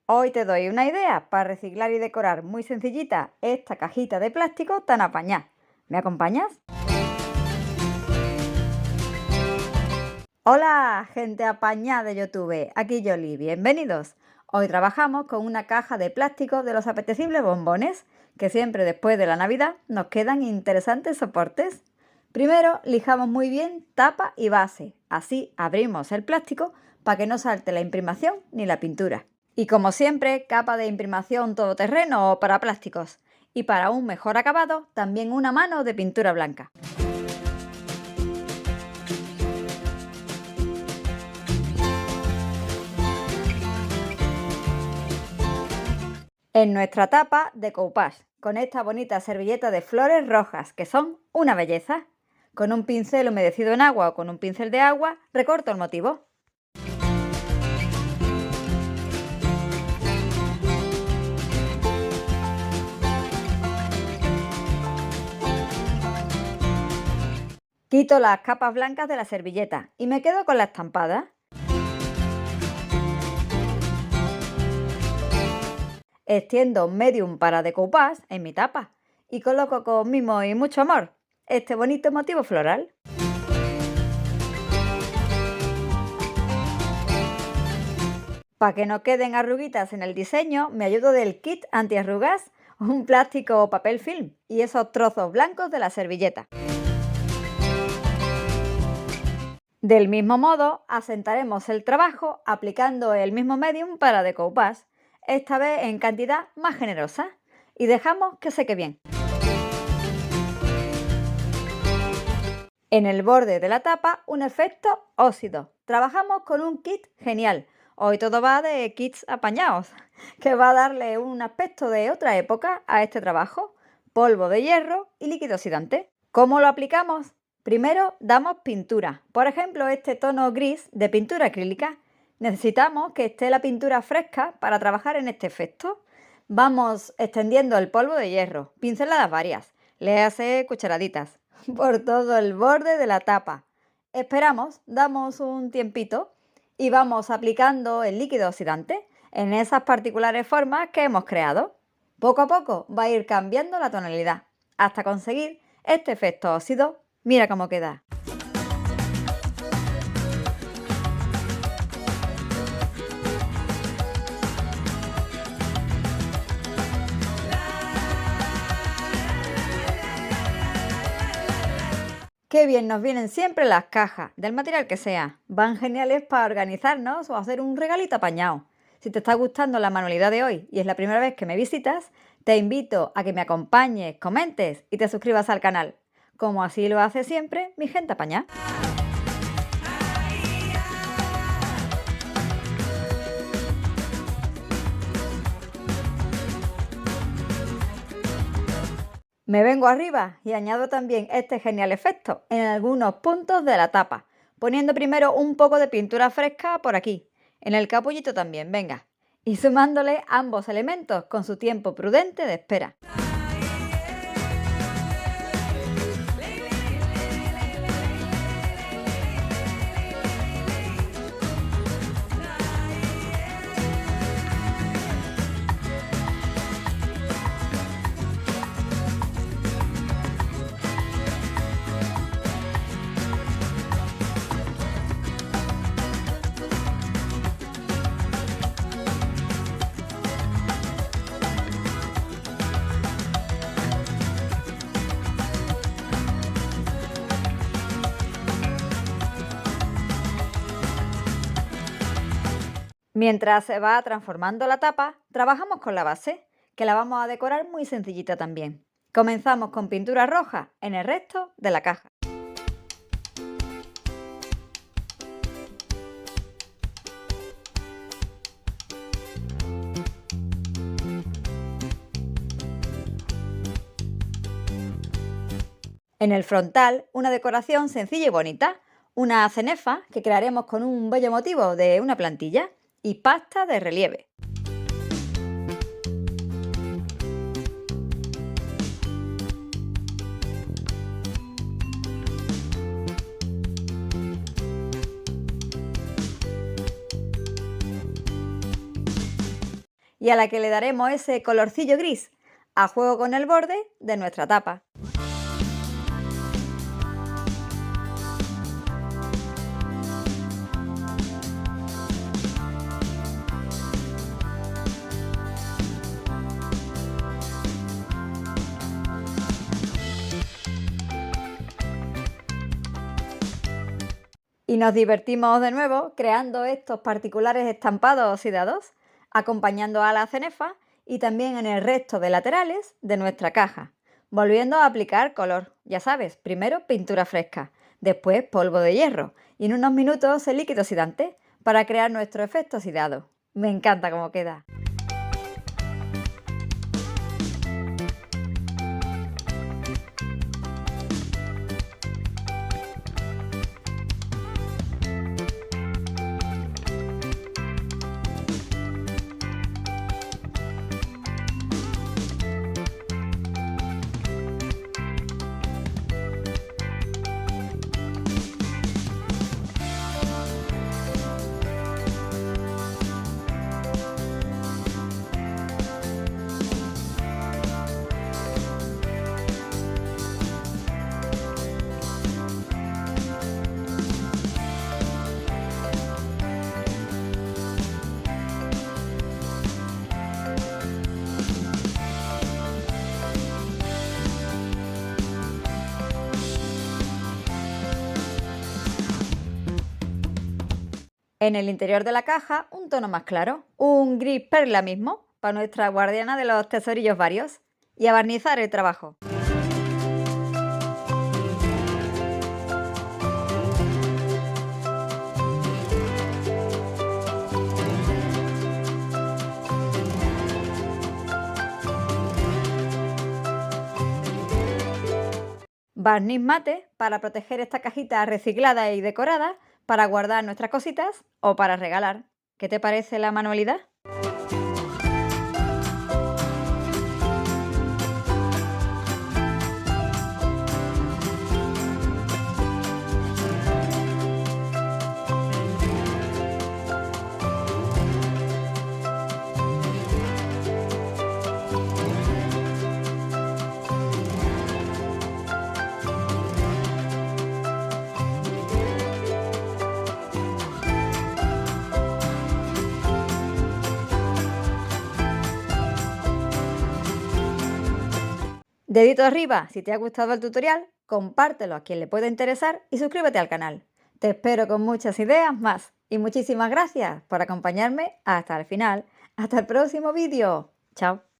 Hoy te doy una idea para reciclar y decorar muy sencillita esta cajita de plástico tan apañada. ¿Me acompañas? Hola, gente apañada de YouTube, aquí Yoli, bienvenidos. Hoy trabajamos con una caja de plástico de los apetecibles bombones, que siempre después de la Navidad nos quedan interesantes soportes. Primero lijamos muy bien tapa y base, así abrimos el plástico para que no salte la imprimación ni la pintura. Y como siempre, capa de imprimación todoterreno o para plásticos. Y para un mejor acabado, también una mano de pintura blanca. En nuestra tapa, decoupage, con esta bonita servilleta de flores rojas, que son una belleza. Con un pincel humedecido en agua o con un pincel de agua, recorto el motivo. Quito las capas blancas de la servilleta y me quedo con la estampada. Extiendo medium para decoupage en mi tapa y coloco con mimo y mucho amor este bonito motivo floral. Para que no queden arruguitas en el diseño, me ayudo del kit antiarrugas, un plástico o papel film y esos trozos blancos de la servilleta. Del mismo modo, asentaremos el trabajo aplicando el mismo medium para decoupage, esta vez en cantidad más generosa, y dejamos que seque bien. En el borde de la tapa, un efecto óxido. Trabajamos con un kit genial. Hoy todo va de kits apañados, que va a darle un aspecto de otra época a este trabajo. Polvo de hierro y líquido oxidante. ¿Cómo lo aplicamos? Primero damos pintura, por ejemplo este tono gris de pintura acrílica. Necesitamos que esté la pintura fresca para trabajar en este efecto. Vamos extendiendo el polvo de hierro, pinceladas varias, léase cucharaditas, por todo el borde de la tapa. Esperamos, damos un tiempito y vamos aplicando el líquido oxidante en esas particulares formas que hemos creado. Poco a poco va a ir cambiando la tonalidad hasta conseguir este efecto óxido. Mira cómo queda. Qué bien nos vienen siempre las cajas, del material que sea. Van geniales para organizarnos o hacer un regalito apañado. Si te está gustando la manualidad de hoy y es la primera vez que me visitas, te invito a que me acompañes, comentes y te suscribas al canal, como así lo hace siempre mi gente apañada. Me vengo arriba y añado también este genial efecto en algunos puntos de la tapa, poniendo primero un poco de pintura fresca por aquí, en el capullito también, venga, y sumándole ambos elementos con su tiempo prudente de espera. Mientras se va transformando la tapa, trabajamos con la base, que la vamos a decorar muy sencillita también. Comenzamos con pintura roja en el resto de la caja. En el frontal, una decoración sencilla y bonita, una cenefa que crearemos con un bello motivo de una plantilla y pasta de relieve. y a la que le daremos ese colorcillo gris, a juego con el borde de nuestra tapa. Y nos divertimos de nuevo creando estos particulares estampados oxidados, acompañando a la cenefa y también en el resto de laterales de nuestra caja, volviendo a aplicar color. Ya sabes, primero pintura fresca, después polvo de hierro y en unos minutos el líquido oxidante para crear nuestro efecto oxidado. Me encanta cómo queda. En el interior de la caja, un tono más claro, un gris perla mismo, para nuestra guardiana de los tesorillos varios. Y a barnizar el trabajo. Barniz mate para proteger esta cajita reciclada y decorada, para guardar nuestras cositas o para regalar. ¿Qué te parece la manualidad? Dedito arriba si te ha gustado el tutorial, compártelo a quien le pueda interesar y suscríbete al canal. Te espero con muchas ideas más y muchísimas gracias por acompañarme hasta el final. Hasta el próximo vídeo. Chao.